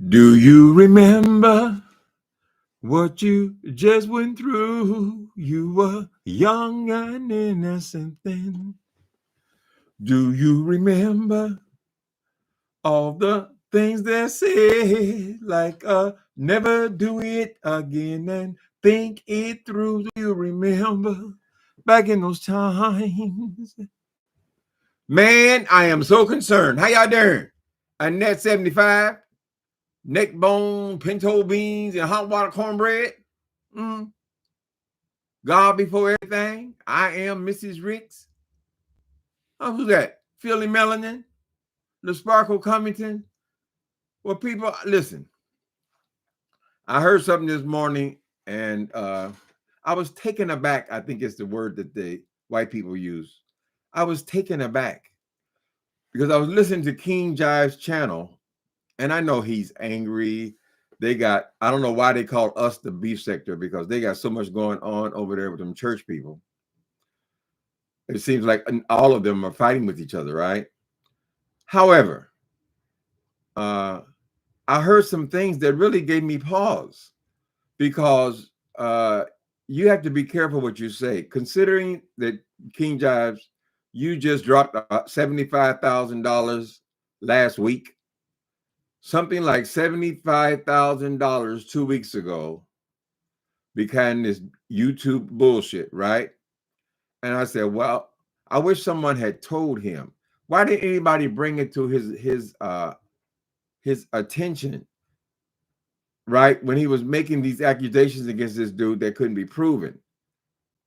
Do you remember what you just went through? You were young and innocent then. Do you remember all the things they said, like never do it again and think it through? Do you remember back in those times? Man, I am so concerned. How y'all doing? Annette 75, neck bone, pinto beans, and hot water cornbread. God before everything. I am Mrs. Ricks. Oh, who's that? Philly Melanin, the Sparkle Cummington. Well, people, listen. I heard something this morning, and I was taken aback. I think it's the word that the white people use. I was taken aback because I was listening to King Jive's channel, and I know he's angry. They got, I don't know why they call us the beef sector, because they got so much going on over there with them church people. It seems like all of them are fighting with each other, right? However, I heard some things that really gave me pause, because you have to be careful what you say, considering that King Jives, you just dropped $75,000 last week, something like $75,000 2 weeks ago, behind this YouTube bullshit, right? And I said, well, I wish someone had told him. Why didn't anybody bring it to his attention, right, when he was making these accusations against this dude that couldn't be proven?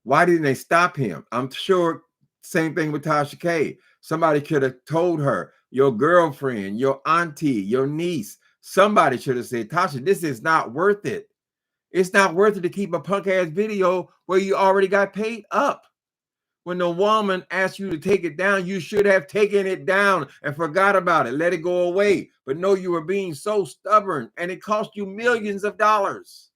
Why didn't they stop him? I'm sure same thing with Tasha K. Somebody could have told her, your girlfriend, your auntie, your niece, somebody should have said, Tasha, this is not worth it. It's not worth it to keep a punk ass video where you already got paid up. When the woman asked you to take it down, you should have taken it down and forgot about it, let it go away. But no, you were being so stubborn, and it cost you millions of dollars.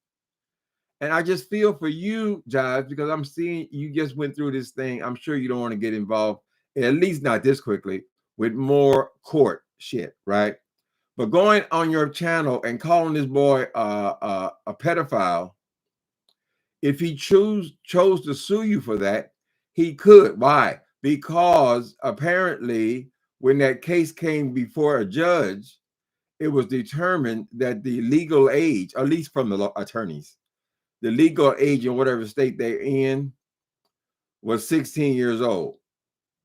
And I just feel for you, Jives, because I'm seeing you just went through this thing. I'm sure you don't want to get involved, at least not this quickly, with more court shit, right? But going on your channel and calling this boy a pedophile, if he chose to sue you for that, he could. Why? Because apparently when that case came before a judge, it was determined that the legal age, at least from the attorneys, the legal age in whatever state they're in was 16 years old.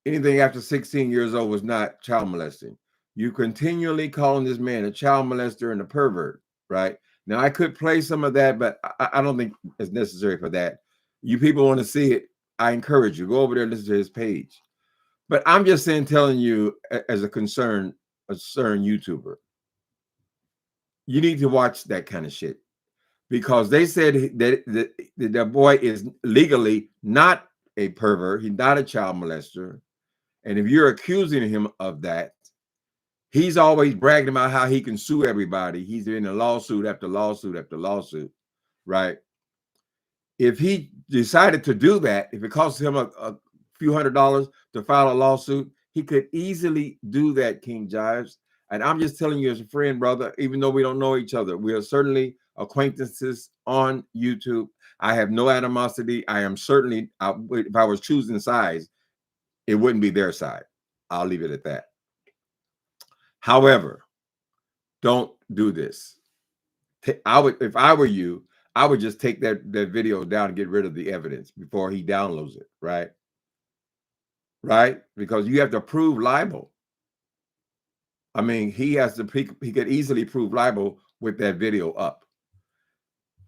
Anything after 16 years old was not child molesting. You continually calling this man a child molester and a pervert, right? Now, I could play some of that, but I don't think it's necessary for that. You people want to see it, I encourage you, go over there and listen to his page. But I'm just saying, telling you as a concerned YouTuber, you need to watch that kind of shit, because they said that the boy is legally not a pervert. He's not a child molester. And if you're accusing him of that, he's always bragging about how he can sue everybody. He's in a lawsuit after lawsuit after lawsuit, right? If he decided to do that, if it costs him a few $100s to file a lawsuit, he could easily do that, King Jives. And I'm just telling you as a friend, brother, even though we don't know each other, we are certainly acquaintances on YouTube. I have no animosity. I am certainly, if I was choosing sides, it wouldn't be their side. I'll leave it at that. However, don't do this. I would, if I were you, I would just take that video down and get rid of the evidence before he downloads it, right? Right? Because you have to prove libel. I mean, he could easily prove libel with that video up.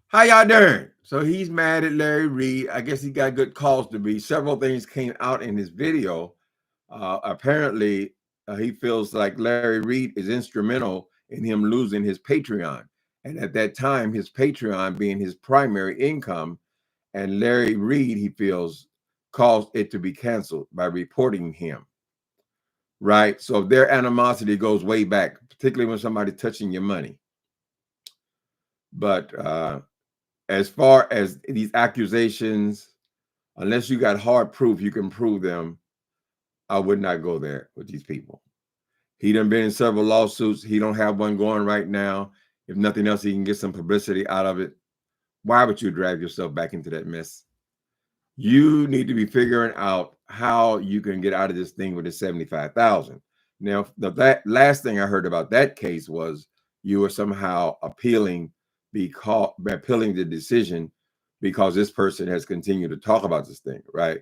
How y'all doing? So he's mad at Larry Reed. I guess he got good cause to be. Several things came out in his video. Apparently, he feels like Larry Reed is instrumental in him losing his Patreon. And at that time, his Patreon being his primary income, and Larry Reed, he feels, caused it to be canceled by reporting him. Right? So their animosity goes way back, particularly when somebody's touching your money. But as far as these accusations, unless you got hard proof, you can prove them. I would not go there with these people. He done been in several lawsuits. He don't have one going right now. If nothing else, he can get some publicity out of it. Why would you drag yourself back into that mess? You need to be figuring out how you can get out of this thing with the 75,000. Now, that last thing I heard about that case was you were somehow appealing the decision because this person has continued to talk about this thing, right?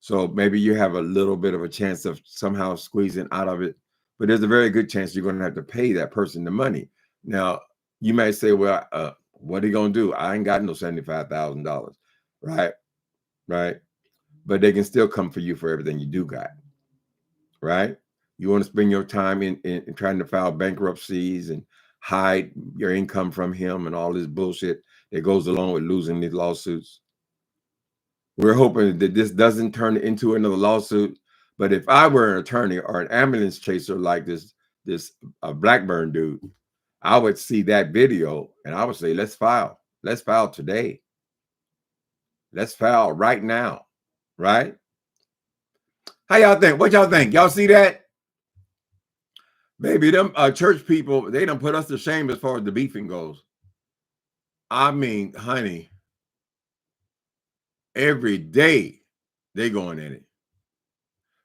So maybe you have a little bit of a chance of somehow squeezing out of it, but there's a very good chance you're going to have to pay that person the money. Now, you might say, well, what are you going to do? I ain't got no $75,000, right? Right. But they can still come for you for everything you do got, right? You want to spend your time in trying to file bankruptcies and hide your income from him and all this bullshit that goes along with losing these lawsuits. We're hoping that this doesn't turn into another lawsuit. But if I were an attorney or an ambulance chaser like this Blackburn dude, I would see that video and I would say, let's file. Let's file today. Let's file right now, right? How y'all think? What y'all think? Y'all see that? Baby, them church people, they done put us to shame as far as the beefing goes. I mean, honey, every day they going in it.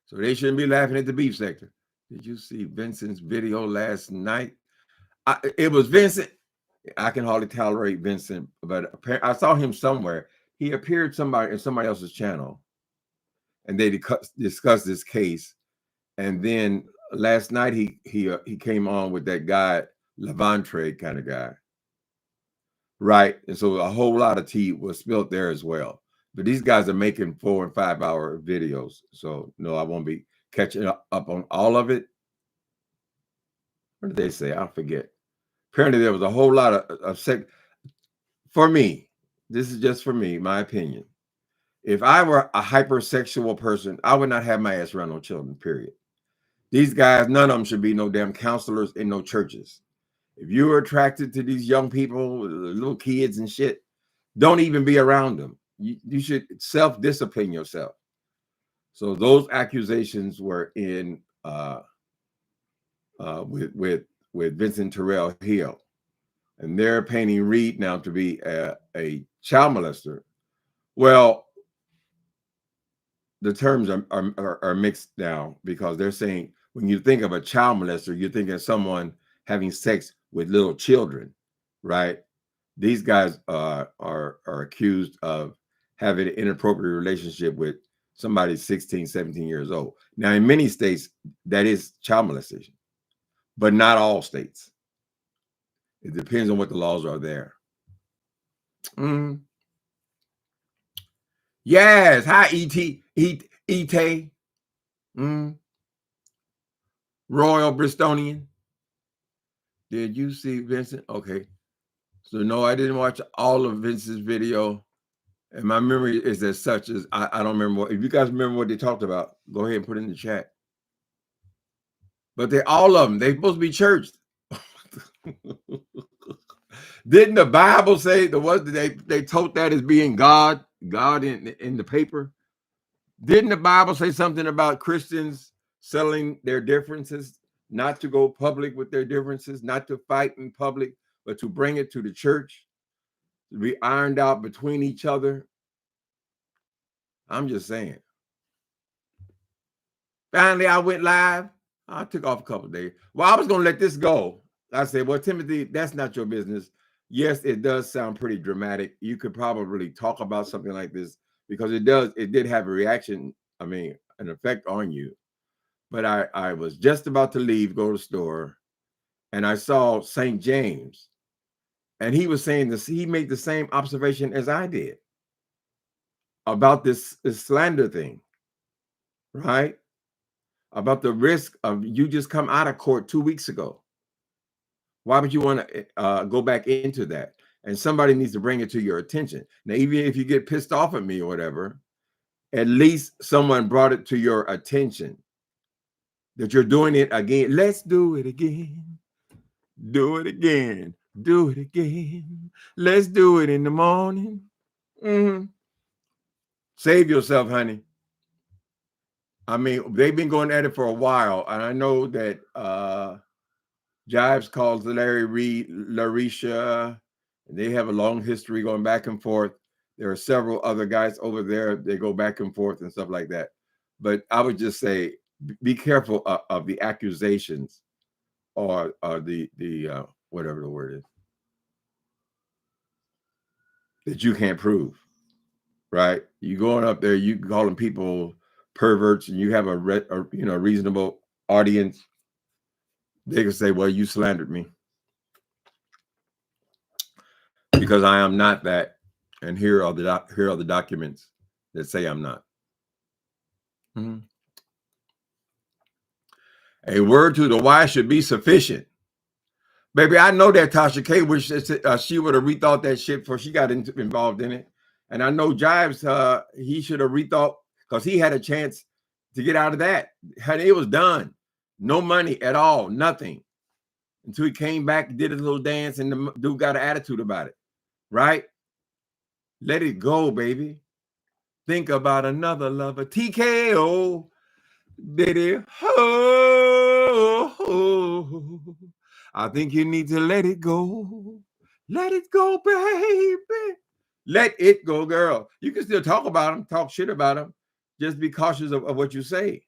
So they shouldn't be laughing at the beef sector. Did you see Vincent's video last night? It was Vincent. I can hardly tolerate Vincent, but I saw him somewhere. He appeared in somebody else's channel, and they discussed this case. And then last night he came on with that guy, Levantre kind of guy, right? And so a whole lot of tea was spilled there as well. But these guys are making 4 and 5 hour videos, so no, I won't be catching up on all of it. What did they say? I forget. Apparently, there was a whole lot of sex. For me, this is just for me, my opinion. If I were a hypersexual person, I would not have my ass around no children, period. These guys, none of them should be no damn counselors in no churches. If you're attracted to these young people, little kids and shit, don't even be around them. You should self-discipline yourself. So those accusations were in with Vincent Terrell Hill, and they're painting Reed now to be a child molester. Well, the terms are mixed now because they're saying when you think of a child molester, you're thinking of someone having sex with little children, right? These guys are accused of having an inappropriate relationship with somebody 16, 17 years old. Now, in many states, that is child molestation, but not all states. It depends on what the laws are there. Yes. Hi, E.T. Royal Bristolian. Did you see Vincent? Okay. So no, I didn't watch all of Vincent's video. And my memory is as such as I don't remember if you guys remember what they talked about, go ahead and put it in the chat. But all of them, they're supposed to be churched. Didn't the Bible say they told that as being God in the paper? Didn't the Bible say something about Christians settling their differences, not to go public with their differences, not to fight in public, but to bring it to the church, to be ironed out between each other? I'm just saying. Finally, I went live. I took off a couple of days. Well, I was going to let this go. I said, well, Timothy, that's not your business. Yes, it does sound pretty dramatic. You could probably talk about something like this because it did have a reaction, an effect on you. But I was just about to leave, go to the store, and I saw St. James. And he was saying this, he made the same observation as I did about this slander thing, right? About the risk of you just come out of court 2 weeks ago. Why would you want to go back into that? And somebody needs to bring it to your attention. Now, even if you get pissed off at me or whatever, at least someone brought it to your attention that you're doing it again. Let's do it again. Do it again. Do it again. Let's do it in the morning. Save yourself, honey. I mean, they've been going at it for a while, and I know that Jives calls Larry Reed Larisha. They have a long history going back and forth. There are several other guys over there. They go back and forth and stuff like that. But I would just say, be careful of the accusations or the whatever the word is that you can't prove. Right? You going up there, you calling people perverts, and you have a reasonable audience. They can say, "Well, you slandered me because I am not that," and here are the documents that say I'm not. Mm-hmm. A word to the wise should be sufficient. Baby, I know that Tasha K wish she would have rethought that shit before she got involved in it. And I know Jives, he should have rethought because he had a chance to get out of that. It was done. No money at all, nothing. Until he came back, did his little dance, and the dude got an attitude about it. Right? Let it go, baby. Think about another lover. TKO. Did it? Oh, I think you need to let it go. Let it go, baby. Let it go, girl. You can still talk about them, talk shit about them. Just be cautious of what you say.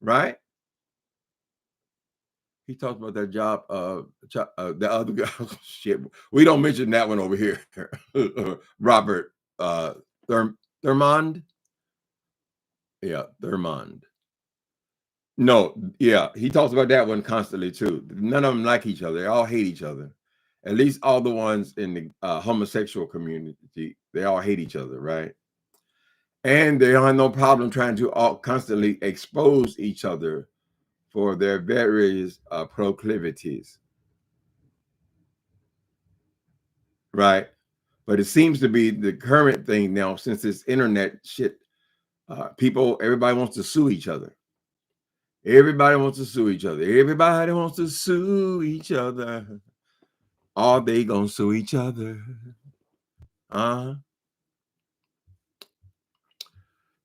Right? He talked about that job. The other guy. Shit. We don't mention that one over here. Robert Thurmond. Yeah, Thurmond. No, yeah, he talks about that one constantly too. None of them like each other. They all hate each other. At least all the ones in the homosexual community, they all hate each other, right? And they have no problem trying to all constantly expose each other for their various proclivities, right? But it seems to be the current thing now, since this internet shit, everybody wants to sue each other. Everybody wants to sue each other. Everybody wants to sue each other. Are they gonna sue each other?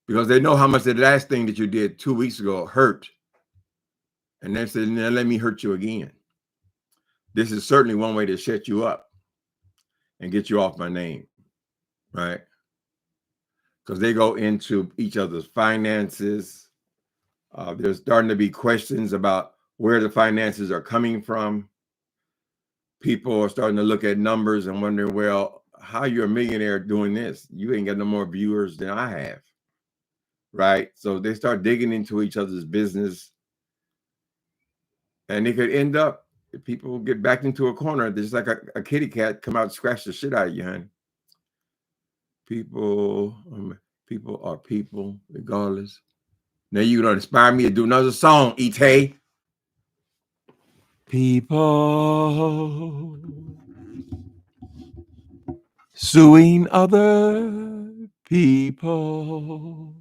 Because they know how much the last thing that you did 2 weeks ago hurt. And they said, now let me hurt you again. This is certainly one way to shut you up and get you off my name, right? Because they go into each other's finances. There's starting to be questions about where the finances are coming from. People are starting to look at numbers and wonder, well, how you're a millionaire doing this? You ain't got no more viewers than I have, right? So they start digging into each other's business, and it could end up, if people get backed into a corner, just like a kitty cat come out and scratch the shit out of you, honey. People are people, regardless. Now you're gonna inspire me to do another song, Ite. People suing other people.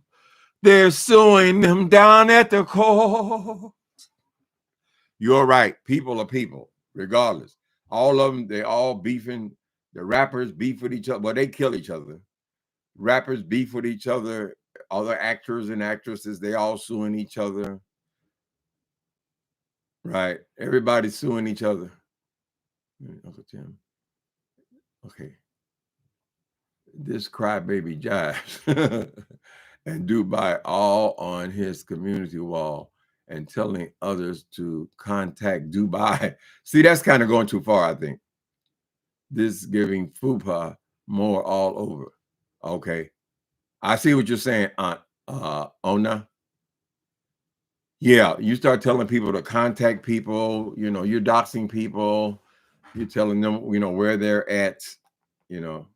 They're suing them down at the court. You're right. People are people, regardless. All of them, they all beefing. The rappers beef with each other. Well, they kill each other. Rappers beef with each other. Other actors and actresses, they all suing each other. Right. Everybody's suing each other. Uncle Tim. Okay. This crybaby Jives and Dubai all on his community wall and telling others to contact Dubai. See, that's kind of going too far, I think. This giving FUPA more all over. Okay. I see what you're saying, Aunt Ona. Yeah, you start telling people to contact people, you're doxing people, you're telling them, where they're at, and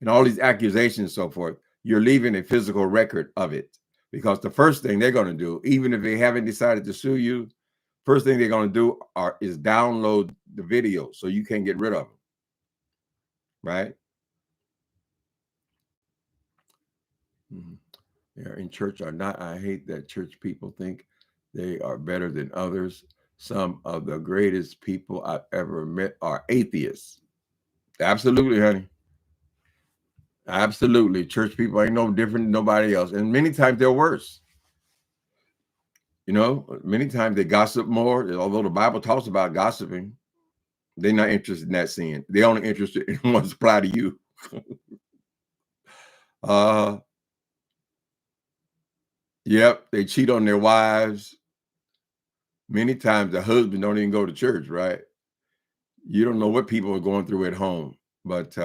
all these accusations and so forth. You're leaving a physical record of it, because the first thing they're going to do, even if they haven't decided to sue you, first thing they're going to do is download the video so you can't get rid of them. Right? They're in church or not. I hate that church people think they are better than others. Some of the greatest people I've ever met are atheists. Absolutely, honey. Absolutely. Church people ain't no different than nobody else. And many times they're worse. You know, many times they gossip more, although the Bible talks about gossiping. They're not interested in that sin. They're only interested in what's apply to you. uh, yep, they cheat on their wives. Many times the husband don't even go to church, right? You don't know what people are going through at home. But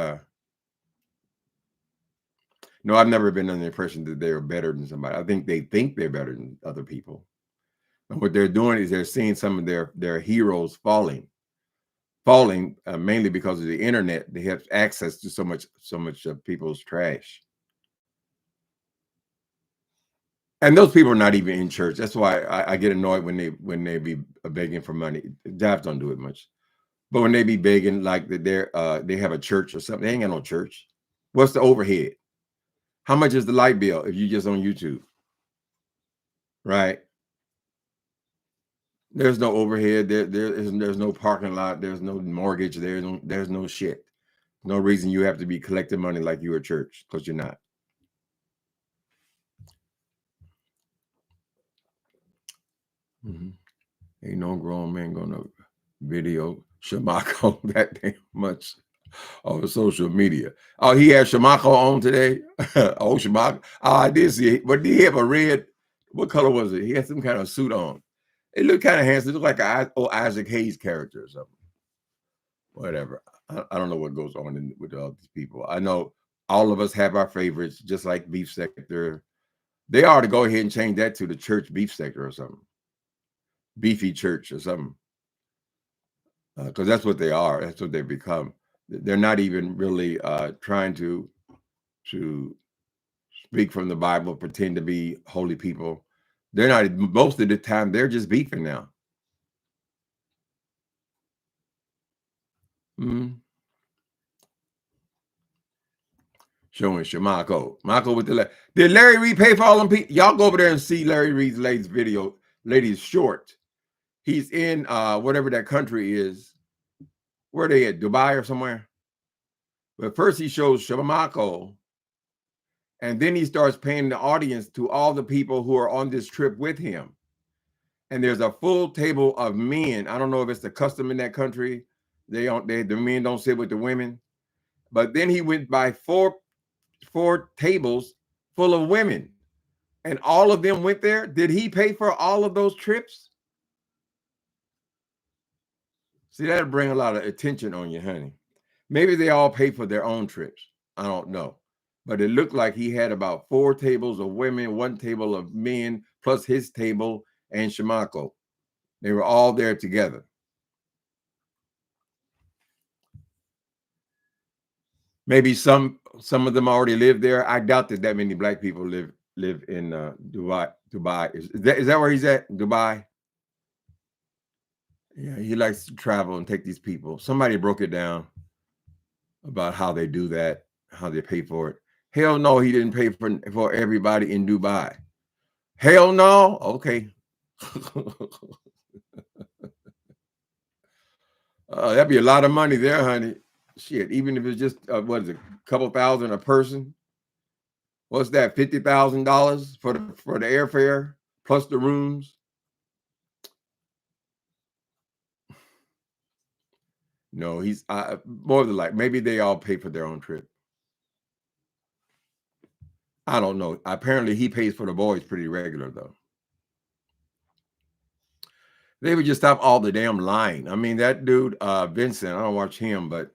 no, I've never been under the impression that they're better than somebody. I think they're better than other people. And what they're doing is they're seeing some of their heroes falling mainly because of the internet. They have access to so much of people's trash. And those people are not even in church. That's why I get annoyed when they be begging for money. Jobs don't do it much, but when they be begging like that, they have a church or something. They ain't got no church. What's the overhead? How much is the light bill if you just on YouTube? Right? There's no overhead. There's no parking lot. There's no mortgage. There's no shit. No reason you have to be collecting money like you're a church, because you're not. Mm-hmm. Ain't no grown man gonna video Shamako that damn much on social media. Oh, he had Shamako on today. Oh, Shamako. Oh, I did see it. But did he have a red? What color was it? He had some kind of suit on. It looked kind of handsome. It looked like an old Isaac Hayes character or something. Whatever. I don't know what goes on with all these people. I know all of us have our favorites, just like Beef Sector. They ought to go ahead and change that to the church beef sector or something. Beefy church or something. Because that's what they are. That's what they've become. They're not even really trying to speak from the Bible, pretend to be holy people. They're not. Most of the time, they're just beefing now. Mm-hmm. Showing Shamako. Marco with the did Larry Reed pay for all them people? Y'all go over there and see Larry Reed's latest video. Lady's short. He's in whatever that country is. Where are they at? Dubai or somewhere? But first he shows Shamako, and then he starts paying the audience to all the people who are on this trip with him. And there's a full table of men. I don't know if it's the custom in that country. The men don't sit with the women. But then he went by four tables full of women, and all of them went there. Did he pay for all of those trips? See, that'll bring a lot of attention on you, honey. Maybe they all pay for their own trips. I don't know. But it looked like he had about 4 tables of women, 1 table of men, plus his table and Shamako. They were all there together. Maybe some of them already live there. I doubt that many black people live in Dubai. Is that where he's at? Dubai? Yeah, he likes to travel and take these people. Somebody broke it down about how they do that, how they pay for it. Hell no, he didn't pay for everybody in Dubai. Hell no. Okay. That'd be a lot of money there, honey. Shit, even if it's just what is it, a couple thousand a person? What's that? $50,000 for the airfare plus the rooms? No, he's more than like maybe they all pay for their own trip. I don't know. Apparently, he pays for the boys pretty regular though. They would just stop all the damn lying. I mean, that dude, Vincent, I don't watch him, but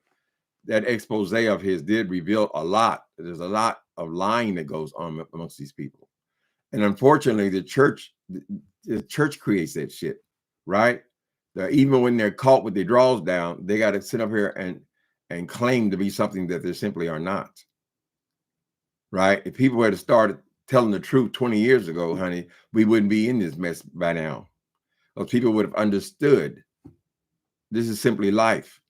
that expose of his did reveal a lot. There's a lot of lying that goes on amongst these people. And unfortunately, the church creates that shit, right? Even when they're caught with their draws down, they got to sit up here and claim to be something that they simply are not. Right? If people had started telling the truth 20 years ago, honey, we wouldn't be in this mess by now. Those people would have understood this is simply life,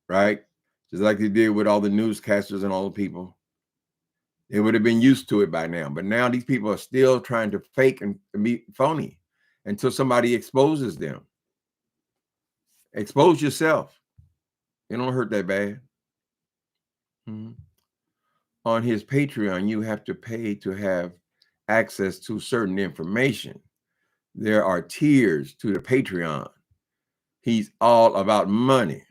right? Just like they did with all the newscasters and all the people. They would have been used to it by now. But now these people are still trying to fake and be phony until somebody exposes them. Expose yourself. It don't hurt that bad. Mm-hmm. On his Patreon, you have to pay to have access to certain information. There are tiers to the Patreon. He's all about money.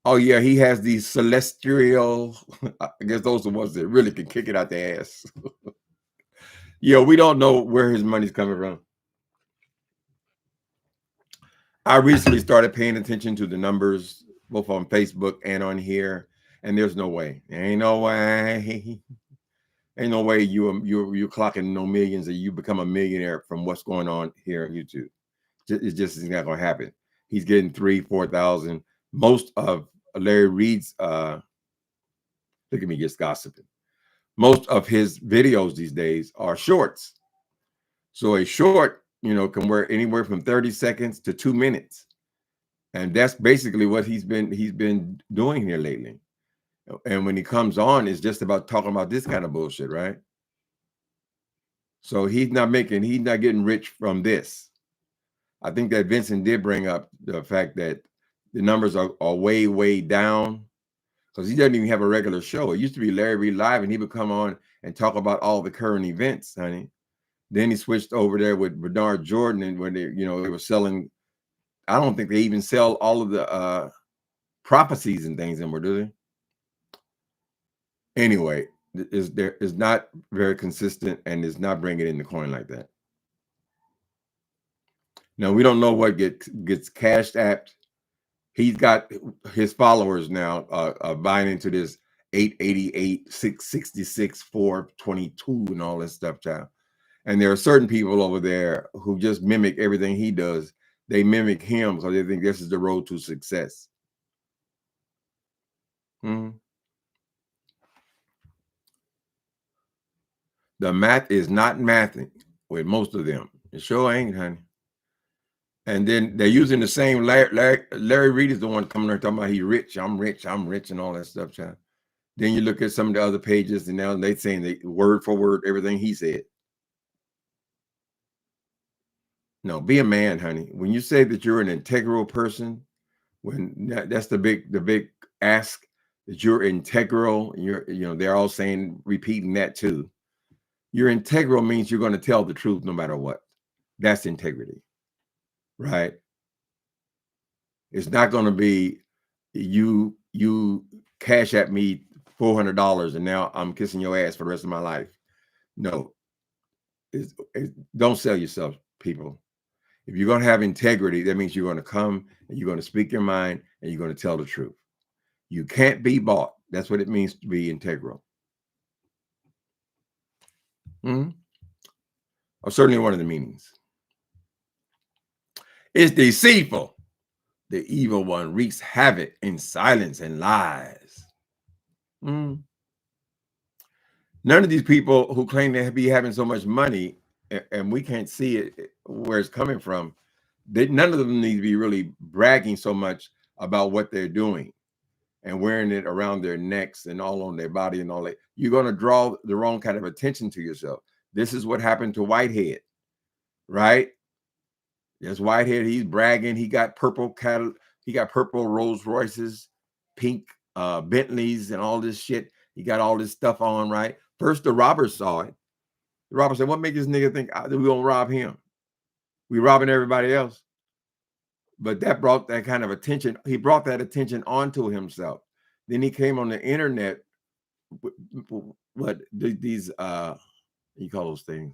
Oh, yeah, he has these celestial, I guess those are the ones that really can kick it out the ass. Yeah, we don't know where his money's coming from. I recently started paying attention to the numbers, both on Facebook and on here, and there's no way. Ain't no way. Ain't no way you're clocking no millions and you become a millionaire from what's going on here on YouTube. It just is not going to happen. He's getting 3,000-4,000. Most of Larry Reed's look at me just gossiping. Most of his videos these days are shorts. So a short, can wear anywhere from 30 seconds to 2 minutes. And that's basically what he's been doing here lately. And when he comes on, it's just about talking about this kind of bullshit, right? So he's not getting rich from this. I think that Vincent did bring up the fact that the numbers are way, way down because he doesn't even have a regular show. It used to be Larry Reed Live, and he would come on and talk about all the current events, honey. Then he switched over there with Bernard Jordan, and when they were selling, I don't think they even sell all of the prophecies and things anymore, do they? Anyway, is not very consistent and is not bringing in the coin like that. Now we don't know what gets cashed at. He's got his followers now buying into this 888, 666, 422, and all this stuff, child. And there are certain people over there who just mimic everything he does. They mimic him because they think this is the road to success. The math is not mathing with most of them. It sure ain't, honey. And then they're using the same Larry Reed is the one coming there talking about he's rich, I'm rich, and all that stuff, child. Then you look at some of the other pages, and now they're saying they word for word everything he said. No, be a man, honey. When you say that you're an integral person, that's the big ask, that you're integral. They're all repeating that too. You're integral means you're going to tell the truth no matter what. That's integrity, right? It's not going to be you cash at me $400 and now I'm kissing your ass for the rest of my life. No, don't sell yourself, people. If you're going to have integrity, that means you're going to come and you're going to speak your mind and you're going to tell the truth. You can't be bought. That's what it means to be integral. Or certainly one of the meanings. It's deceitful. The evil one wreaks havoc in silence and lies. None of these people who claim to be having so much money, and we can't see it where it's coming from, none of them need to be really bragging so much about what they're doing and wearing it around their necks and all on their body and all that. You're going to draw the wrong kind of attention to yourself. This is what happened to Whitehead, right? There's Whitehead. He's bragging. He got purple cattle. He got purple Rolls Royces, pink Bentleys, and all this shit. He got all this stuff on, right? First, the robbers saw it. The robber said, "What makes this nigga think that we gonna rob him? We robbing everybody else." But that brought that kind of attention. He brought that attention onto himself. Then he came on the internet. What these you call those things?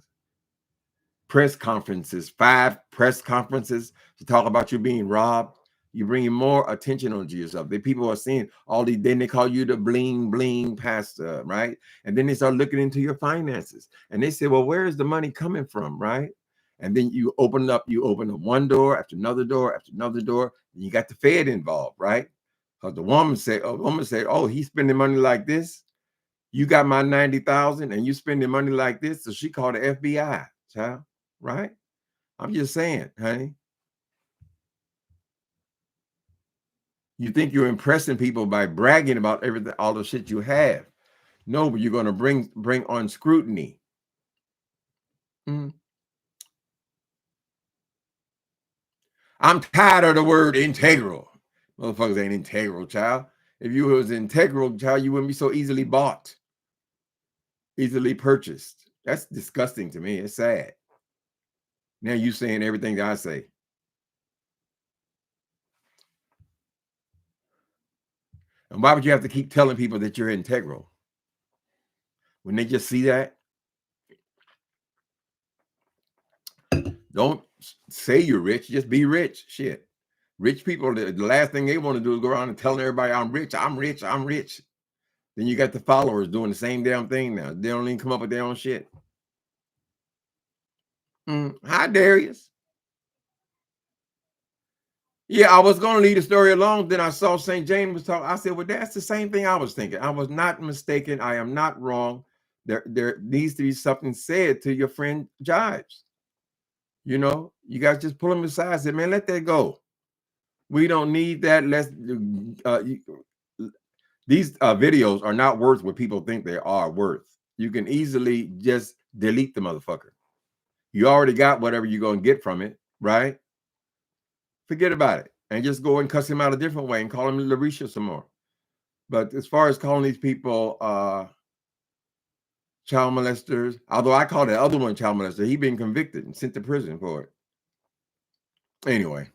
Press conferences, 5 press conferences to talk about you being robbed. You're bringing more attention onto yourself. The people are seeing all these, then they call you the bling bling pastor, right? And then they start looking into your finances and they say, well, where is the money coming from, right? And then you open up one door after another door after another door. And you got the Fed involved, right? Because the woman said, oh, he's spending money like this. You got my 90,000 and you spending money like this. So she called the FBI, child, right? I'm just saying, honey. You think you're impressing people by bragging about everything, all the shit you have. No, but you're going to bring on scrutiny. I'm tired of the word integral. Motherfuckers ain't integral, child. If you was integral, child, you wouldn't be so easily bought, easily purchased. That's disgusting to me. It's sad. Now you saying everything that I say. And why would you have to keep telling people that you're integral? When they just see that, don't say you're rich, just be rich. Shit. Rich people, the last thing they want to do is go around and telling everybody, I'm rich, I'm rich, I'm rich. Then you got the followers doing the same damn thing now. They don't even come up with their own shit. Hi, Darius. Yeah, I was going to leave the story alone. Then I saw St. James was talking. I said, well, that's the same thing I was thinking. I was not mistaken. I am not wrong. There needs to be something said to your friend Jives. You know, you guys just pull him aside and say, man, let that go. We don't need that. These videos are not worth what people think they are worth. You can easily just delete the motherfucker. You already got whatever you're going to get from it, right? Forget about it and just go and cuss him out a different way and call him Larisha some more. But as far as calling these people child molesters, although I call the other one child molester, he been convicted and sent to prison for it. Anyway,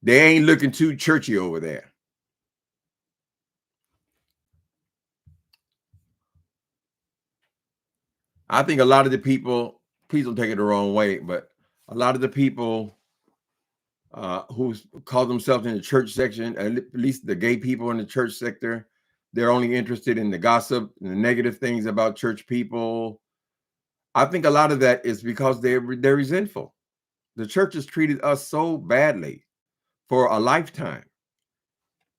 they ain't looking too churchy over there. I think a lot of the people, please don't take it the wrong way, but a lot of the people who call themselves in the church section, at least the gay people in the church sector, they're only interested in the gossip and the negative things about church people. I think a lot of that is because they're resentful. The church has treated us so badly for a lifetime.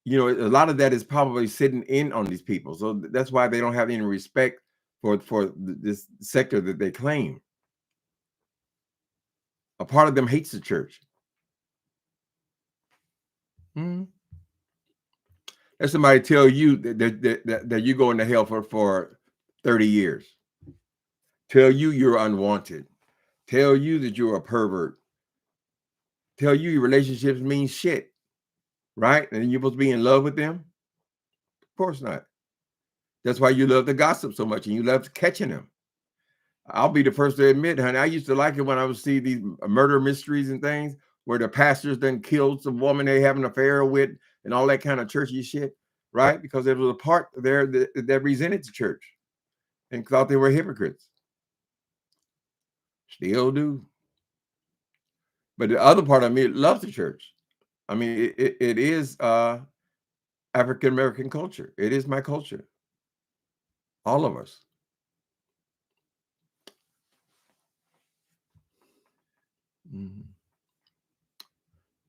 You know, a lot of that is probably sitting in on these people. So that's why they don't have any respect for this sector that they claim. A part of them hates the church. Let somebody tell you that you're going to hell for 30 years. Tell you you're unwanted. Tell you that you're a pervert. Tell you your relationships mean shit, right? And you're supposed to be in love with them? Of course not. That's why you love the gossip so much and you love catching them. I'll be the first to admit, honey, I used to like it when I would see these murder mysteries and things where the pastors then killed some woman they have an affair with and all that kind of churchy shit, right? Because there was a part there that resented the church and thought they were hypocrites. Still do. But the other part of me loves the church. I mean, it is African-American culture. It is my culture. All of us.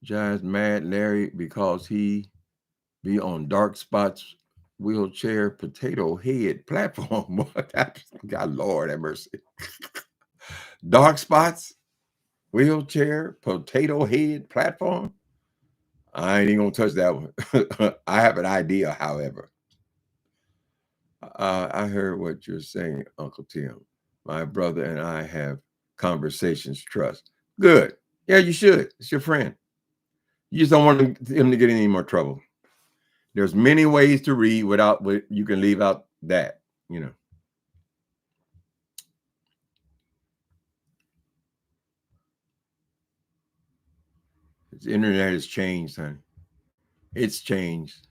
Giants mad Larry because he be on Dark Spots wheelchair potato head platform. God Lord have mercy. Dark Spots wheelchair potato head platform. I ain't even gonna touch that one. I have an idea, however. I heard what you're saying, Uncle Tim. My brother and I have conversations, trust. Good. Yeah, you should. It's your friend. You just don't want him to get any more trouble. There's many ways to read without, you can leave out that, you know. The internet has changed, honey. It's changed.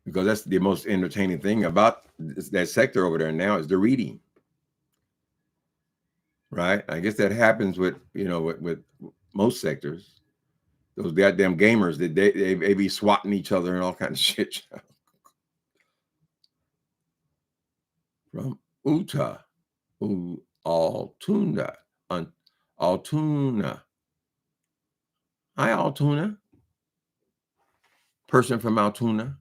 Because that's the most entertaining thing about that sector over there now is the reading. Right? I guess that happens with, you know, with most sectors. Those goddamn gamers that they be swatting each other and all kinds of shit. From Utah, Altoona, Altoona. Hi, Altoona. Person from Altoona.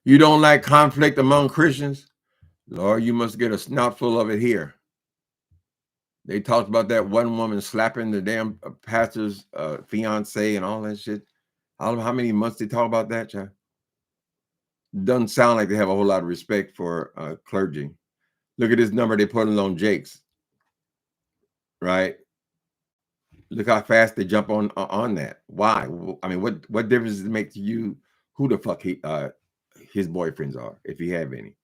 You don't like conflict among Christians? Lord, you must get a snout full of it here. They talked about that one woman slapping the damn pastor's fiance and all that shit. I don't know how many months they talk about that, child. Doesn't sound like they have a whole lot of respect for clergy. Look at this number they put on Jake's. Right? Look how fast they jump on that. Why? I mean, what difference does it make to you who the fuck his boyfriends are, if he have any?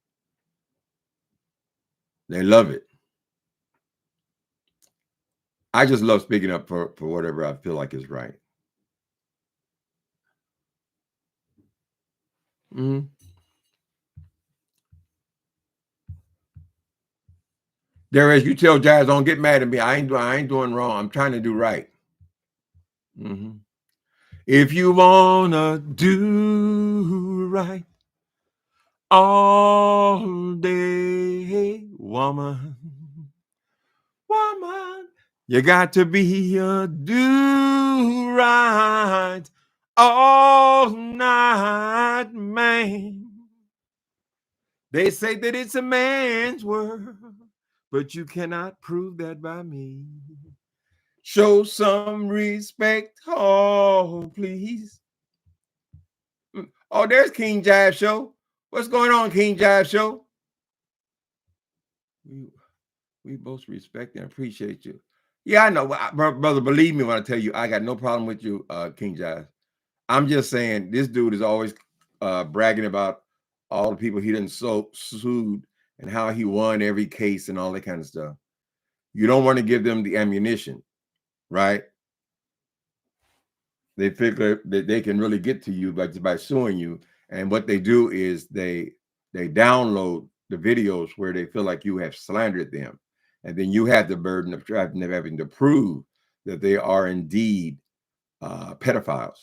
They love it. I just love speaking up for whatever I feel like is right. Mhm. Darius, you tell Jazz, don't get mad at me. I ain't doing wrong. I'm trying to do right. Mhm. If you wanna do right all day, woman, woman, you got to be a do right all night, man. They say that it's a man's world, but you cannot prove that by me. Show some respect, oh, please. Oh, there's King Jive Show. What's going on, King Jive Show? We, we both respect and appreciate you. Yeah, I know. Brother, believe me when I tell you, I got no problem with you, King Jive. I'm just saying, this dude is always bragging about all the people he didn't sued and how he won every case and all that kind of stuff. You don't want to give them the ammunition, right? They figure that they can really get to you by suing you. And what they do is they download the videos where they feel like you have slandered them. And then you have the burden of having to prove that they are indeed pedophiles.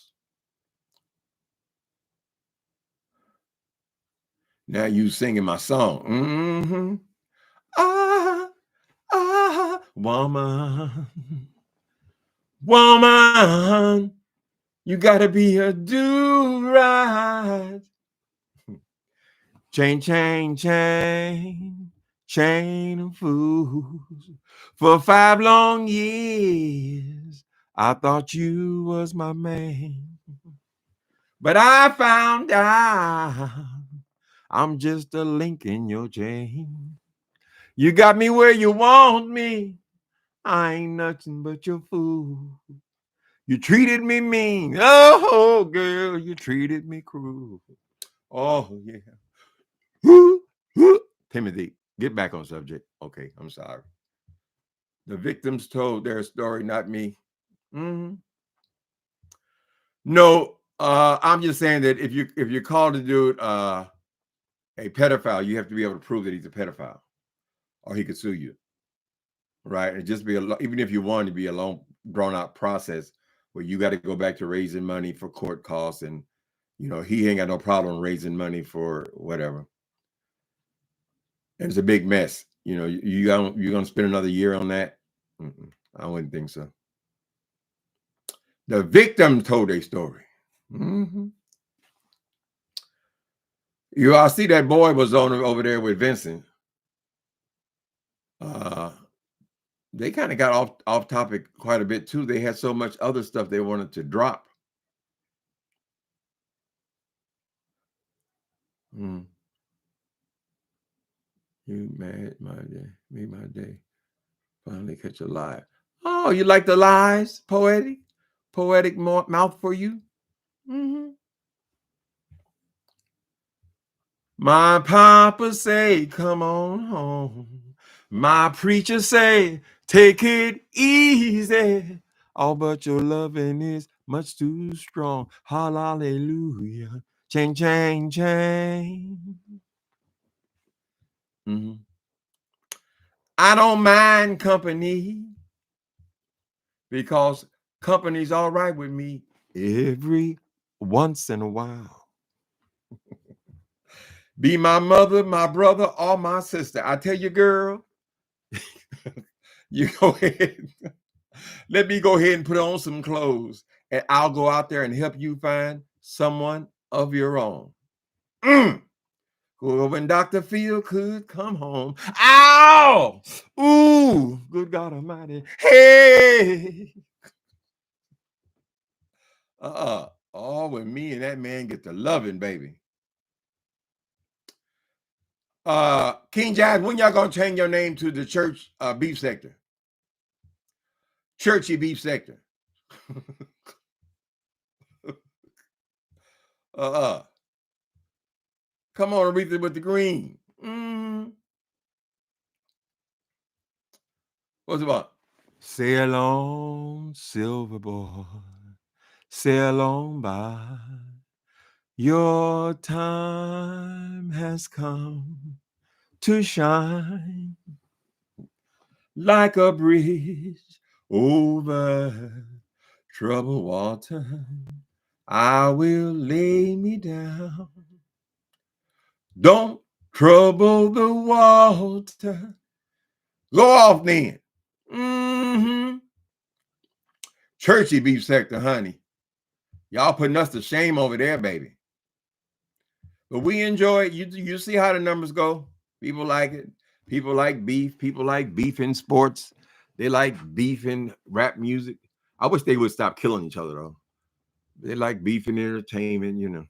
Now you singing my song. Mm-hmm. Ah, woman, woman, you gotta be a do right. Chain, chain, chain, chain of fools. For 5 long years, I thought you was my man. But I found out I'm just a link in your chain. You got me where you want me. I ain't nothing but your fool. You treated me mean. Oh, girl, you treated me cruel. Oh, yeah. Woo, woo. Timothy, get back on subject. Okay, I'm sorry. The victims told their story, not me. Mhm. No, I'm just saying that if you're called to do a pedophile, you have to be able to prove that he's a pedophile, or he could sue you, right? And just be even if you want to be a long, drawn out process where you got to go back to raising money for court costs, and he ain't got no problem raising money for whatever. And it's a big mess. You're gonna spend another year on that. I wouldn't think so. The victim told a story. Mm-hmm. I see that boy was on over there with Vincent. Uh, they kind of got off topic quite a bit too. They had so much other stuff they wanted to drop. Mm. You made my day. Finally catch a lie. Oh, you like the lies? Poetic mouth for you. Mm-hmm. My papa say, come on home. My preacher say, take it easy. All but your loving is much too strong. Hallelujah. Chang, chang, chang. Mhm. I don't mind company because company's all right with me every once in a while. Be my mother, my brother, or my sister. I tell you, girl, you go ahead. Let me go ahead and put on some clothes, and I'll go out there and help you find someone of your own. Mm. When Dr. Phil could come home. Ow! Ooh, good God Almighty. Hey! All when me and that man get to loving, baby. King Jazz, when y'all gonna change your name to the church beef sector? Churchy beef sector. uh Come on, Aretha with the green. What's it about? Sail on, silver boy, sail on by. Your time has come to shine like a bridge over troubled water. I will lay me down. Don't trouble the water. Go off then. Mm-hmm. Churchy beef sector, honey. Y'all putting us to shame over there, baby. But we enjoy it. You see how the numbers go. People like it. People like beef. People like beef in sports. They like beef in rap music. I wish they would stop killing each other, though. They like beef in entertainment, you know.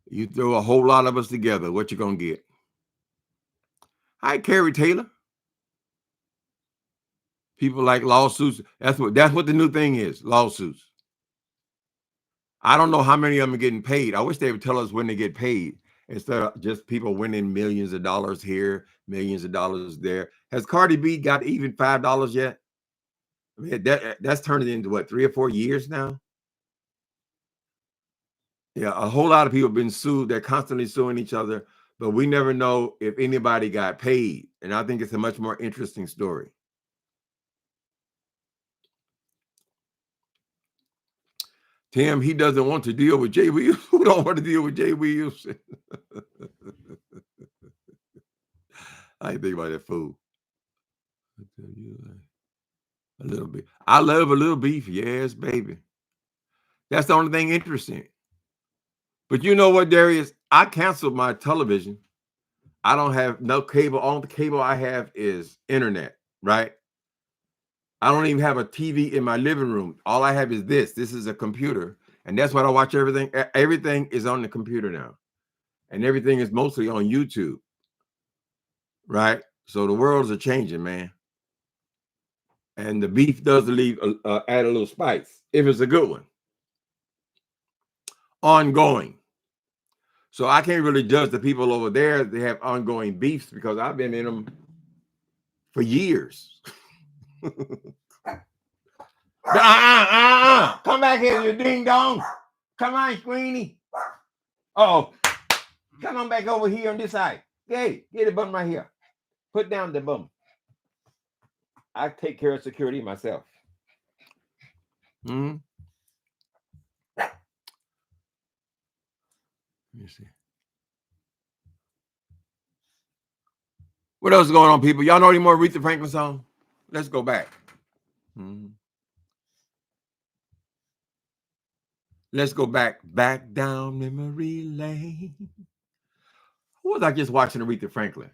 You throw a whole lot of us together, what you gonna get? Hi, Carrie Taylor. People like lawsuits. That's what the new thing is, lawsuits. I don't know how many of them are getting paid. I wish they would tell us when they get paid instead of just people winning millions of dollars here, millions of dollars there. Has Cardi B got even $5 yet? I mean, that's turning into what, 3 or 4 years now? Yeah, a whole lot of people have been sued. They're constantly suing each other, but we never know if anybody got paid. And I think it's a much more interesting story. Tim, he doesn't want to deal with Jay Williams. Who don't want to deal with Jay Williams? I think about that fool. I tell you, a little bit. I love a little beef. Yes, baby. That's the only thing interesting. But you know what, Darius? I canceled my television. I don't have no cable. All the cable I have is internet, right? I don't even have a TV in my living room. All I have is this. This is a computer. And that's what I watch everything. Everything is on the computer now. And everything is mostly on YouTube. Right? So the worlds are changing, man. And the beef does add a little spice if it's a good one. Ongoing. So I can't really judge the people over there. They have ongoing beefs because I've been in them for years. Come back here, you ding dong. Come on, Queenie. Oh, come on back over here on this side. Hey, get the bum right here. Put down the bum. I take care of security myself. Mm-hmm. Let me see. What else is going on, people? Y'all know any more Aretha Franklin song? Let's go back. Mm-hmm. Let's go back down memory lane. Who was I just watching Aretha Franklin?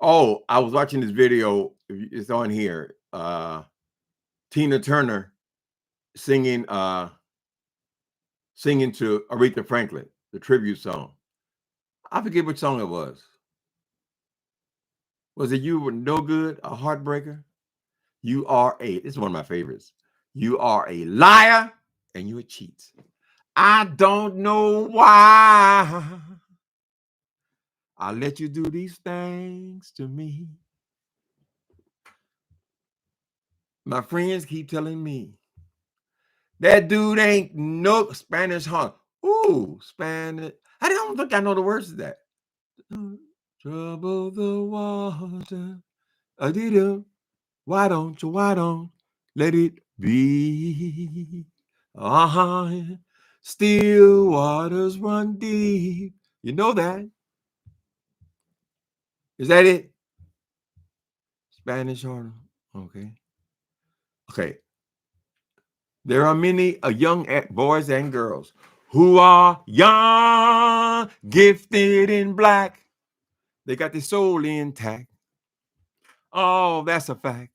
Oh, I was watching this video. It's on here. Tina Turner singing to Aretha Franklin, the tribute song. I forget which song it was. Was it You Were No Good, a Heartbreaker? You are it's one of my favorites. You are a liar and you a cheat. I don't know why I let you do these things to me. My friends keep telling me that dude ain't no Spanish, huh? Ooh, Spanish. I don't think I know the words to that. Trouble the water. I did. Why don't let it be? Still waters run deep. You know that? Is that it? Spanish order. Okay. There are many young boys and girls who are young, gifted in black. They got their soul intact. Oh, that's a fact.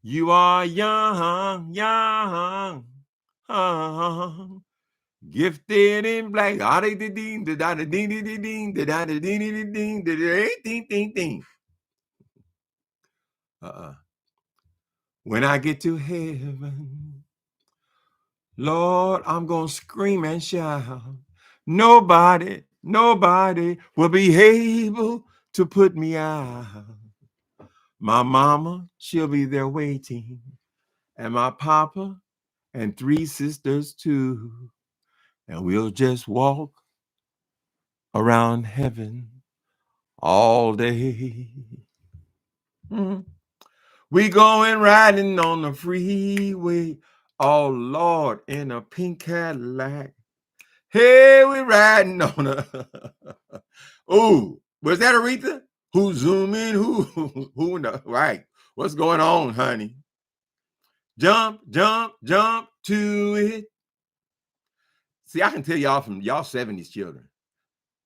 You are young, gifted in black. When I get to heaven, Lord, I'm going to scream and shout. Nobody will be able to put me out. My mama, she'll be there waiting. And my papa and 3 sisters too. And we'll just walk around heaven all day. Mhm. We going riding on the freeway. Oh Lord, in a pink Cadillac. Hey, we riding on a. Ooh, was that Aretha? Who zooming? Who knows? Right. What's going on, honey? Jump, jump, jump to it. See, I can tell y'all from y'all 70s children.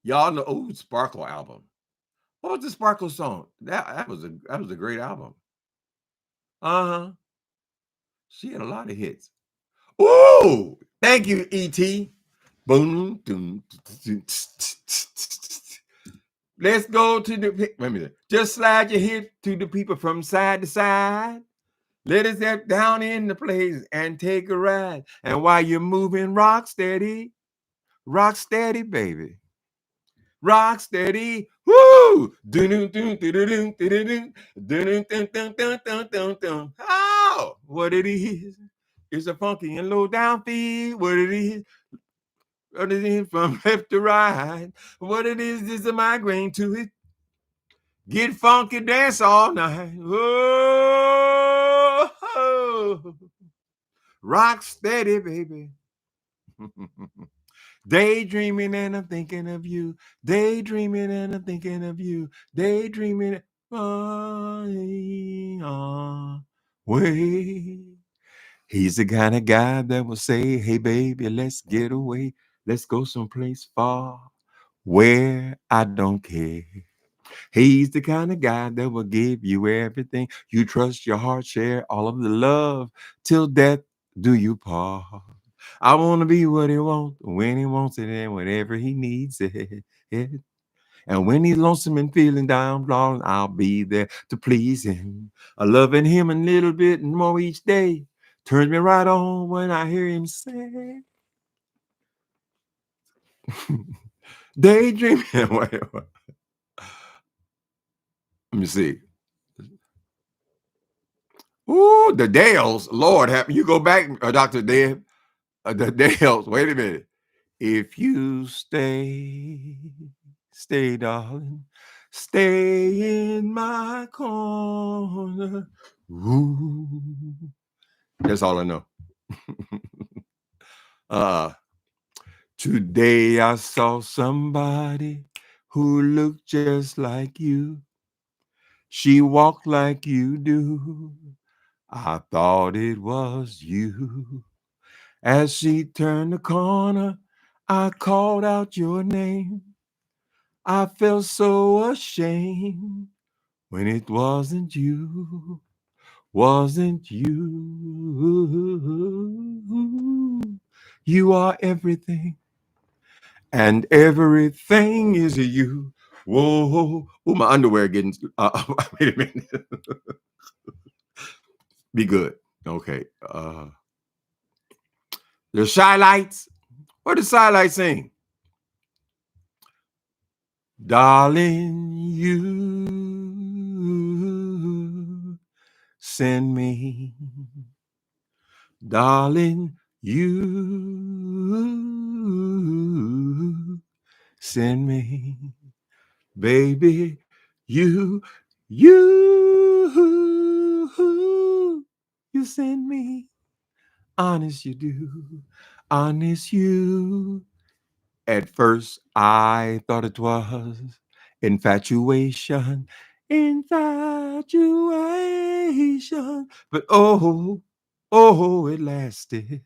Y'all know Sparkle album. What was the Sparkle song? That was a great album. Uh-huh. She had a lot of hits. Ooh, thank you, E.T. Boom, doom, doom, let's go to the wait a minute. Just slide your hip to the people from side to side. Let us step down in the place and take a ride. And while you're moving, rock steady, baby. Rock steady. Woo! Oh, what it is. It's a funky and low down feel. What it is. What it is from left to right. What it is a migraine to it. Get funky, dance all night. Oh, rock steady, baby. Daydreaming and I'm thinking of you. Daydreaming and I'm thinking of you. Daydreaming way. He's the kind of guy that will say, hey, baby, let's get away. Let's go someplace far where I don't care. He's the kind of guy that will give you everything. You trust your heart, share all of the love till death do you part. I want to be what he wants, when he wants it, and whenever he needs it. And when he's lonesome and feeling down, Lord, I'll be there to please him. Loving him a little bit more each day turns me right on when I hear him say, daydreaming. Let me see. Ooh, the Dales, Lord, have you go back, Dr. Dale. The Dales, wait a minute. If you stay, darling, stay in my corner. Ooh, that's all I know. Today I saw somebody who looked just like you. She walked like you do. I thought it was you. As she turned the corner, I called out your name. I felt so ashamed when it wasn't you, wasn't you. You are everything, and everything is you. Whoa, oh, my underwear getting. Wait a minute. Be good. Okay. The Shy Lights. What does Shy Lights sing? Darling, you send me. Darling, you send me. Baby, you send me. Honest you do. Honest you. At first, I thought it was infatuation. But oh, it lasted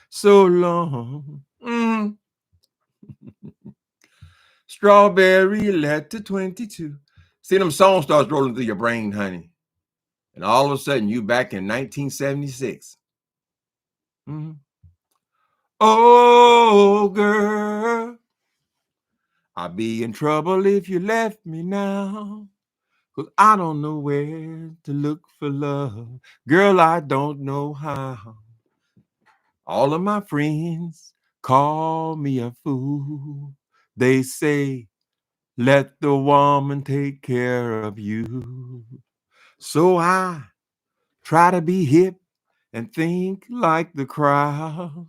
so long. Strawberry letter 22. See, them songs starts rolling through your brain, honey. And all of a sudden, you back in 1976. Mm. Oh, girl, I'll be in trouble if you left me now. 'Cause I don't know where to look for love. Girl, I don't know how. All of my friends call me a fool. They say, let the woman take care of you. So I try to be hip and think like the crowd,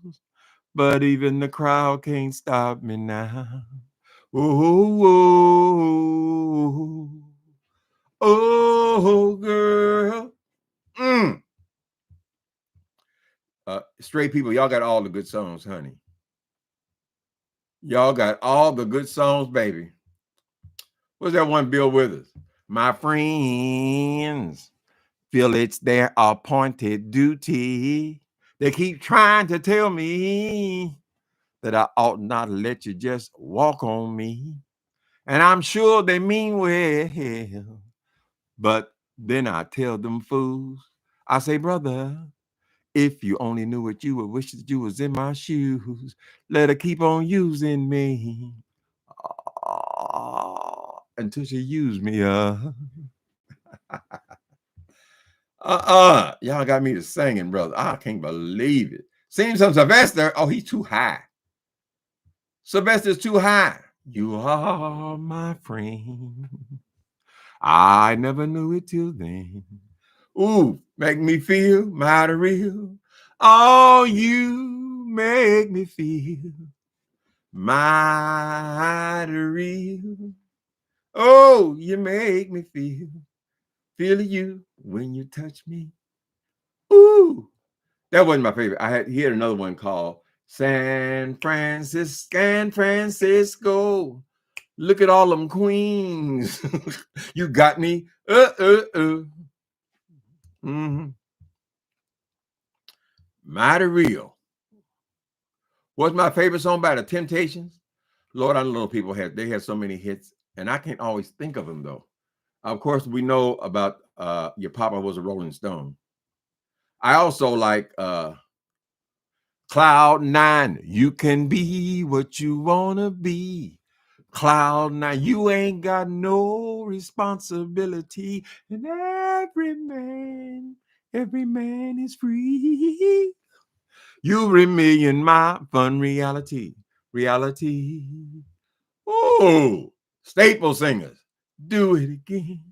but even the crowd can't stop me now. Oh, oh, girl. Mm. Straight people, y'all got all the good songs, honey. Y'all got all the good songs, baby. What's that one, Bill Withers? My friends feel it's their appointed duty. They keep trying to tell me that I ought not let you just walk on me. And I'm sure they mean well. But then I tell them fools, I say, brother, if you only knew what you would wish that you was in my shoes, let her keep on using me until she used me Y'all got me to singing, brother. I can't believe it. Seems some Sylvester. Oh, he's too high. Sylvester's too high. You are my friend. I never knew it till then. Ooh, make me feel mighty real. Oh, you make me feel mighty real. Oh, you make me feel you when you touch me. Ooh, that wasn't my favorite. He had another one called San Francisco. Look at all them queens. You got me. Mm-hmm. Mighty real. What's my favorite song by the Temptations? Lord, I know people had so many hits, and I can't always think of them though. Of course, we know about Your Papa Was a Rolling Stone. I also like Cloud Nine. You can be what you wanna be. Cloud Nine, you ain't got no responsibility, and every man is free. You remain my fun reality. Oh, staple singers. Do it again.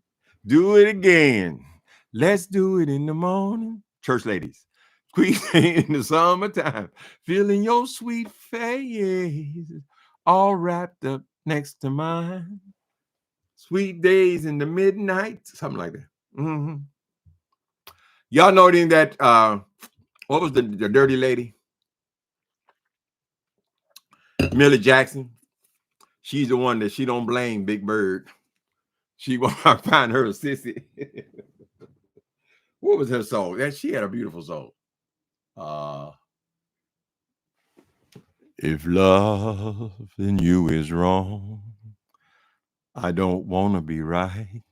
Do it again. Let's do it in the morning. Church ladies. Squeeze in the summertime. Feeling your sweet face. All wrapped up next to mine. Sweet days in the midnight. Something like that. Mm-hmm. Y'all know anything that what was the dirty lady? Millie Jackson. She's the one that she don't blame Big Bird. She want to find her a sissy. What was her song? That she had a beautiful song. If love in you is wrong, I don't want to be right.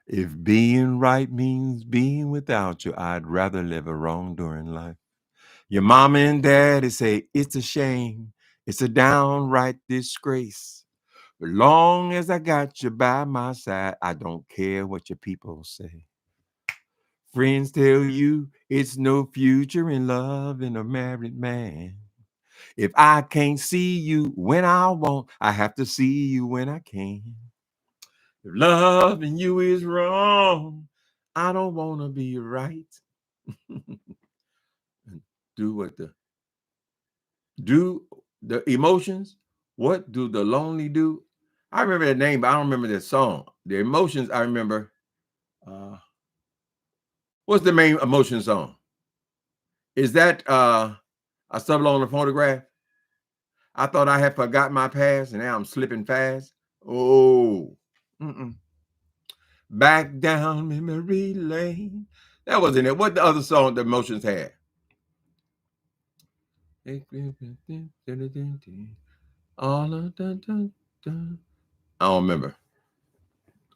If being right means being without you, I'd rather live a wrong-doing life. Your mama and daddy say it's a shame. It's a downright disgrace. But long as I got you by my side, I don't care what your people say. Friends tell you it's no future in love in a married man. If I can't see you when I want, I have to see you when I can. If loving you is wrong, I don't want to be right. Do the emotions? What do the lonely do? I remember that name, but I don't remember that song. The emotions, I remember. What's the main emotion song? Is that I stumbled on the photograph? I thought I had forgot my past, and now I'm slipping fast. Oh, back down memory lane. That wasn't it. What the other song the emotions had? I don't remember.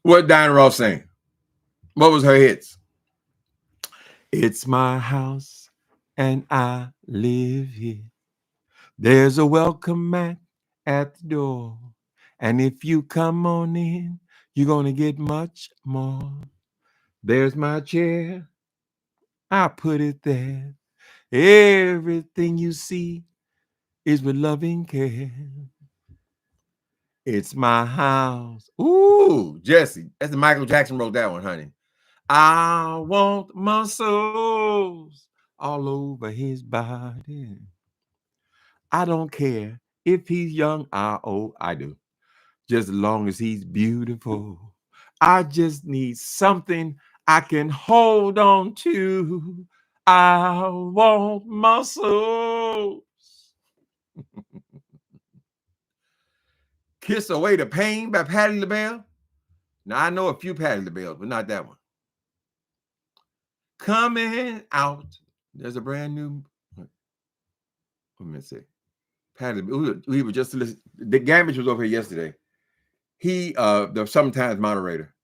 What Diana Ross sang? What was her hits? It's my house and I live here. There's a welcome mat at the door. And if you come on in, you're going to get much more. There's my chair. I put it there. Everything you see is with loving care. It's my house. Ooh, Jesse. That's the Michael Jackson wrote that one, honey. I want muscles all over his body. I don't care if he's young or old. I do. Just as long as he's beautiful. I just need something I can hold on to. I want muscles. Kiss Away the Pain by Patti LaBelle. Now, I know a few Patti LaBelle's, but not that one. Coming out. There's a brand new. Let me see. Patti, we were just listening. The Gambage was over here yesterday. He, the Sometimes moderator,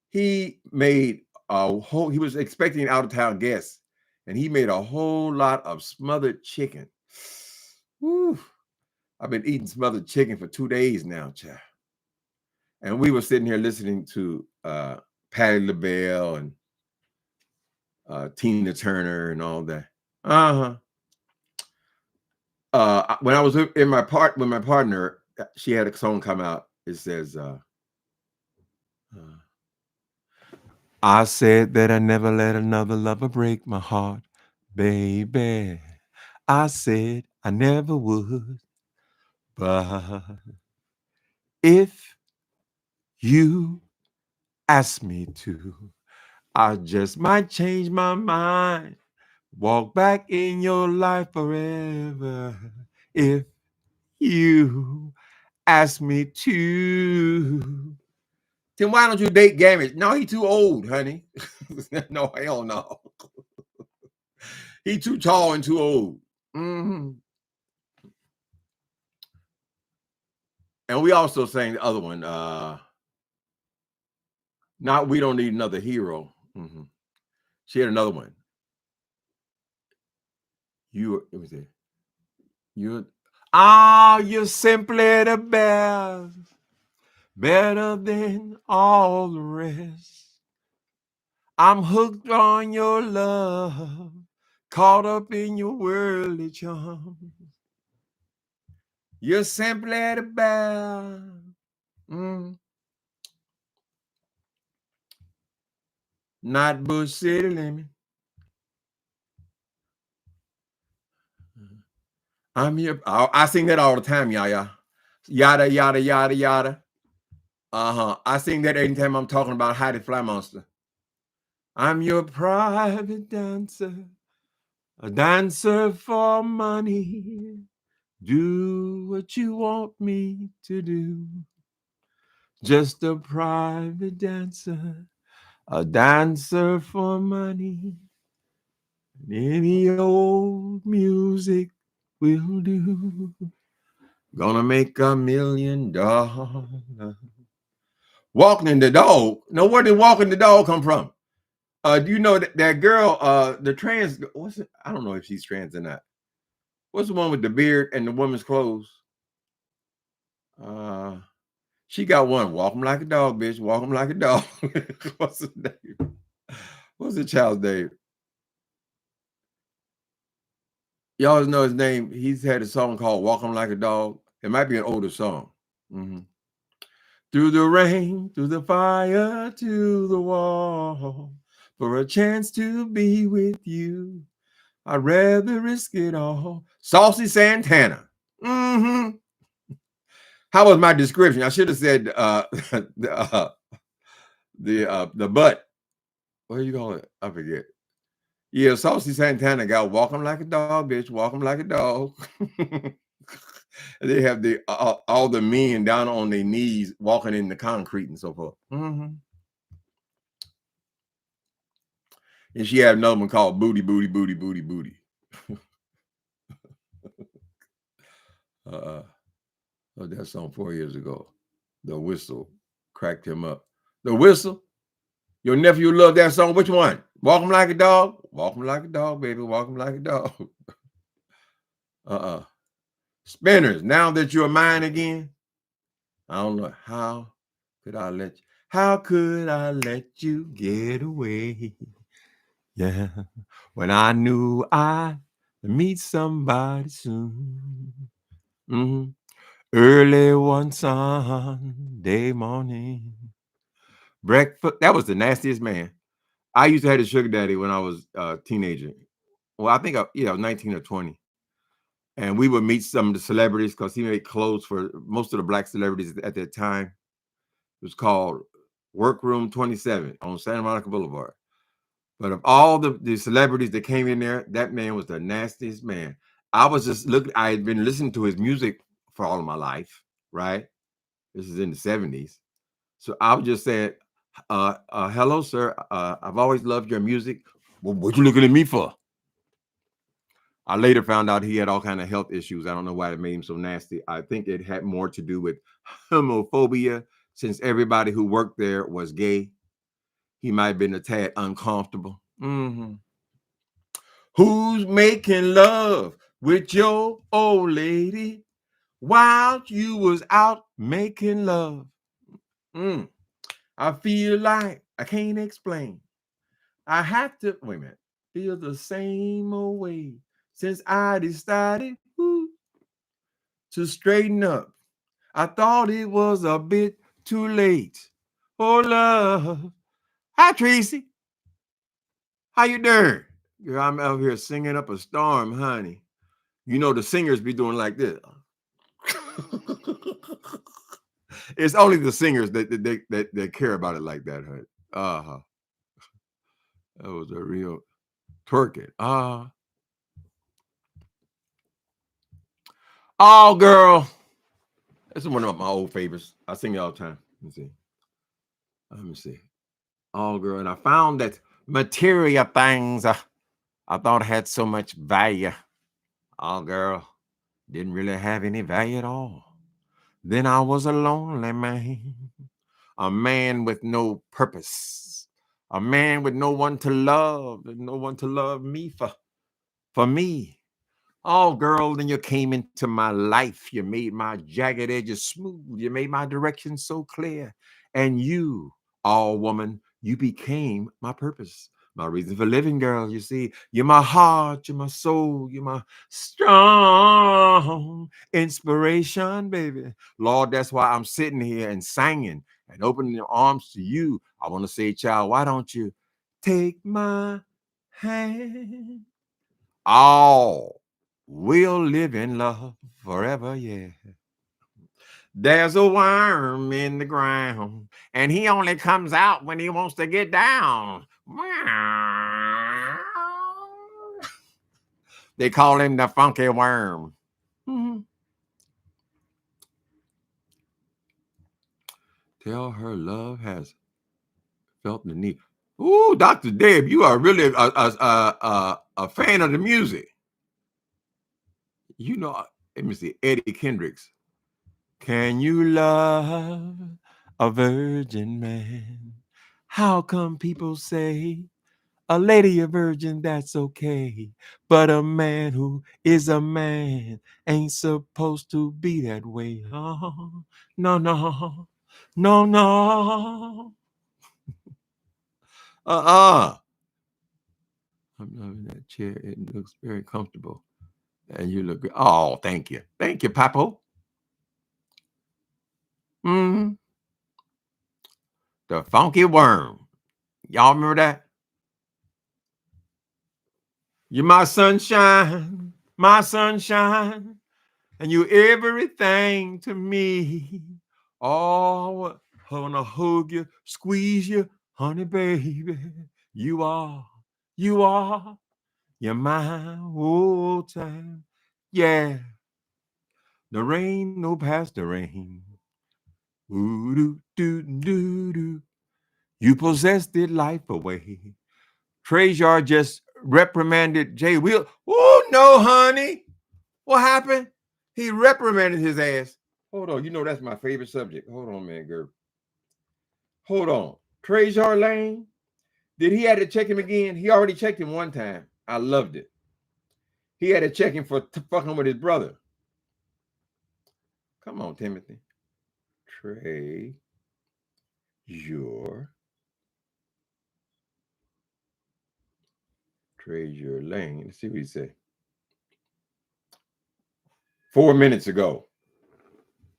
he made a whole, he was expecting out of town guests, and he made a whole lot of smothered chicken. Woo. I've been eating smothered chicken for 2 days now, child. And we were sitting here listening to Patti LaBelle and Tina Turner and all that. When I was in my with my partner, she had a song come out. It says, I said that I never let another lover break my heart, baby. I said I never would. But if you ask me to, I just might change my mind. Walk back in your life forever. If you ask me to. Then why don't you date Gambage? No, he too old, honey. No, hell no. He too tall and too old. Mm-hmm. And we also sang the other one. Not We Don't Need Another Hero. Mm-hmm. She had another one. It was it. You're simply the best. Better than all the rest. I'm hooked on your love, caught up in your worldly charm. You're simply the best. Not Bush City Lemon. I'm here. I sing that all the time, yada, yada, yada, yada, yada. I sing that anytime I'm talking about Heidi Fly Monster. I'm your private dancer, a dancer for money. Do what you want me to do. Just a private dancer, a dancer for money. Any old music will do. Gonna make $1 million. Walking the dog. No, where did Walking the Dog come from? Do you know that girl, the trans, what's it? I don't know if she's trans or not. What's the one with the beard and the woman's clothes? She got one. Walk 'em like a dog, bitch. Walk 'em like a dog. What's his name? What's the child's name? Y'all know his name. He's had a song called Walk 'em Like a Dog. It might be an older song. Mm-hmm. Through the rain, through the fire, to the wall, for a chance to be with you. I'd rather risk it all. Saucy Santana. Mm-hmm. How was my description? I should have said the butt. What do you call it? I forget. Yeah, Saucy Santana got Walk 'em Like a Dog, bitch. Walk 'em like a dog. They have the all the men down on their knees walking in the concrete and so forth. Mm-hmm. And she had another one called Booty, Booty, Booty, Booty, Booty. That song 4 years ago. The Whistle cracked him up. The Whistle? Your nephew loved that song. Which one? Walk 'em like a dog? Walk 'em like a dog, baby. Walk 'em like a dog. Spinners, Now That You're Mine Again. I don't know. How could I let you get away? Yeah. When I knew I'd meet somebody soon. Mm-hmm. Early one Sunday morning, Breakfast. That was the nastiest man. I used to have a sugar daddy when I was a teenager. Well, I think I was 19 or 20. And we would meet some of the celebrities because he made clothes for most of the black celebrities at that time. It was called Workroom 27 on Santa Monica Boulevard. But of all the celebrities that came in there, that man was the nastiest man. I was just looking, I had been listening to his music for all of my life, right? This is in the 70s. So I was just saying, hello, sir. I've always loved your music. Well, what you looking at me for? I later found out he had all kind of health issues. I don't know why it made him so nasty. I think it had more to do with homophobia, since everybody who worked there was gay. He might have been a tad uncomfortable. Mm-hmm. Who's making love with your old lady while you was out making love? I feel like I can't explain. I have to, wait a minute, feel the same old way since I decided to straighten up. I thought it was a bit too late. Oh, love. Hi, Tracy. How you doing? Girl, I'm out here singing up a storm, honey. You know the singers be doing like this. It's only the singers that care about it like that, honey. Uh-huh. That was a real twerking. Oh, girl. This is one of my old favorites. I sing it all the time. Let me see. Oh, girl. And I found that material things I thought had so much value. Oh, girl. Didn't really have any value at all. Then I was a lonely man. A man with no purpose. A man with no one to love. And no one to love me for me. Oh, girl, then you came into my life. You made my jagged edges smooth. You made my direction so clear. And you, all woman, you became my purpose, my reason for living, girl. You see, you're my heart, you're my soul, you're my strong inspiration, baby. Lord, that's why I'm sitting here and singing and opening your arms to you. I want to say, child, why don't you take my hand? All we'll live in love forever, yeah. There's a worm in the ground, and he only comes out when he wants to get down. They call him the funky worm. Mhm. Tell her love has felt the need. Ooh, Dr. Deb, you are really a fan of the music. You know, let me see, Eddie Kendricks. Can you love a virgin man? How come people say a lady a virgin, that's okay, but a man who is a man ain't supposed to be that way? Oh, no, no, no, no. I'm loving that chair. It looks very comfortable. And you look good. Oh, thank you. Thank you, Papo. Mm-hmm. The funky worm. Y'all remember that? You're my sunshine, and you everything to me. Oh, I wanna hug you, squeeze you, honey, baby. You are, you're my whole time. Yeah, the rain, no past the rain. Ooh, doo, doo, doo, doo. You possessed it life away. Treyarch just reprimanded Jay Will. Oh, no, honey. What happened? He reprimanded his ass. Hold on. You know that's my favorite subject. Hold on, man, girl. Hold on. Treyarch Lane. Did he have to check him again? He already checked him one time. I loved it. He had to check him for fucking with his brother. Come on, Timothy. Trey, your Lane. Let's see what he said. 4 minutes ago.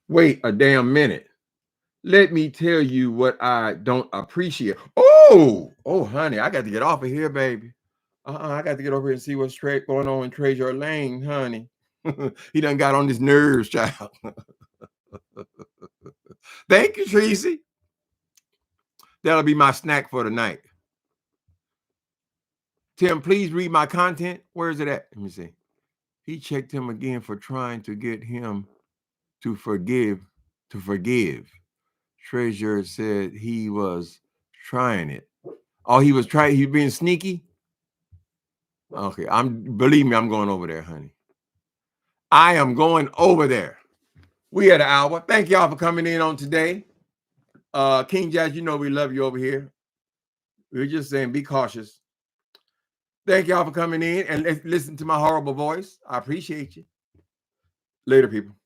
Wait a damn minute. Let me tell you what I don't appreciate. Oh, honey, I got to get off of here, baby. I got to get over here and see what's going on in Treasure Lane, honey. He done got on his nerves, child. Thank you, Tracy. That'll be my snack for tonight. Tim, please read my content. Where is it at? Let me see. He checked him again for trying to get him to forgive. Treasure said he was trying it. Oh, he was trying. He being sneaky. Okay, believe me, I'm going over there, honey. I am going over there. We had an hour. Thank y'all for coming in on today. King Jives, you know we love you over here. We're just saying, be cautious. Thank y'all for coming in and listen to my horrible voice. I appreciate you. Later, people.